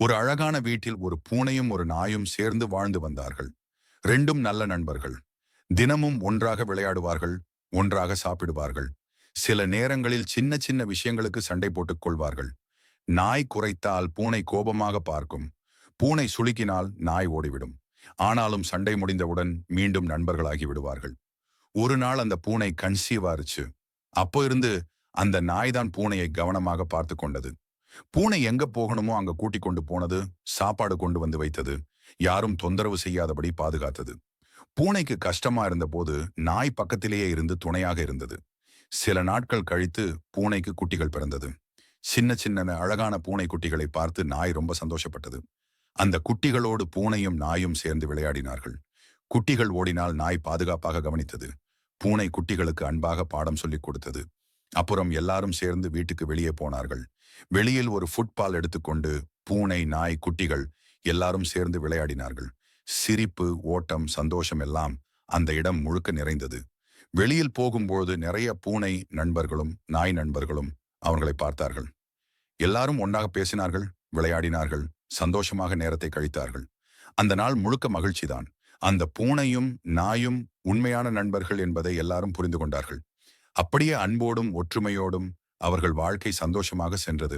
ஒரு அழகான வீட்டில் ஒரு பூனையும் ஒரு நாயும் சேர்ந்து வாழ்ந்து வந்தார்கள். ரெண்டும் நல்ல நண்பர்கள். தினமும் ஒன்றாக விளையாடுவார்கள், ஒன்றாக சாப்பிடுவார்கள். சில நேரங்களில் சின்ன சின்ன விஷயங்களுக்கு சண்டை போட்டுக் கொள்வார்கள். நாய் குரைத்தால் பூனை கோபமாக பார்க்கும். பூனை சுளுக்கினால் நாய் ஓடிவிடும். ஆனாலும் சண்டை முடிந்தவுடன் மீண்டும் நண்பர்களாகி விடுவார்கள். ஒரு நாள் அந்த பூனை கன்சீவ் ஆச்சு. அப்போ இருந்து அந்த நாய் தான் பூனையை கவனமாக பார்த்து கொண்டது. பூனை எங்க போகணுமோ அங்க கூட்டிக் கொண்டு போனது, சாப்பாடு கொண்டு வந்து வைத்தது, யாரும் தொந்தரவு செய்யாதபடி பாதுகாத்தது. பூனைக்கு கஷ்டமா இருந்தபோது நாய் பக்கத்திலேயே இருந்து துணையாக இருந்தது. சில நாட்கள் கழித்து பூனைக்கு குட்டிகள் பிறந்தது. சின்ன சின்ன அழகான பூனை குட்டிகளை பார்த்து நாய் ரொம்ப சந்தோஷப்பட்டது. அந்த குட்டிகளோடு பூனையும் நாயும் சேர்ந்து விளையாடினார்கள். குட்டிகள் ஓடினால் நாய் பாதுகாப்பாக கவனித்தது. பூனை குட்டிகளுக்கு அன்பாக பாடம் சொல்லிக் கொடுத்தது. அப்புறம் எல்லாரும் சேர்ந்து வீட்டுக்கு வெளியே போனார்கள். வெளியில் ஒரு ஃபுட்பால் எடுத்துக்கொண்டு பூனை, நாய், குட்டிகள் எல்லாரும் சேர்ந்து விளையாடினார்கள். சிரிப்பு, ஓட்டம், சந்தோஷம் எல்லாம் அந்த இடம் முழுக்க நிறைந்தது. வெளியில் போகும்போது நிறைய பூனை நண்பர்களும் நாய் நண்பர்களும் அவர்களை பார்த்தார்கள். எல்லாரும் ஒன்றாக பேசினார்கள், விளையாடினார்கள், சந்தோஷமாக நேரத்தை கழித்தார்கள். அந்த நாள் முழுக்க மகிழ்ச்சிதான். அந்த பூனையும் நாயும் உண்மையான நண்பர்கள் என்பதை எல்லாரும் புரிந்து கொண்டார்கள். அப்படியே அன்போடும் ஒற்றுமையோடும் அவர்கள் வாழ்க்கை சந்தோஷமாக சென்றது.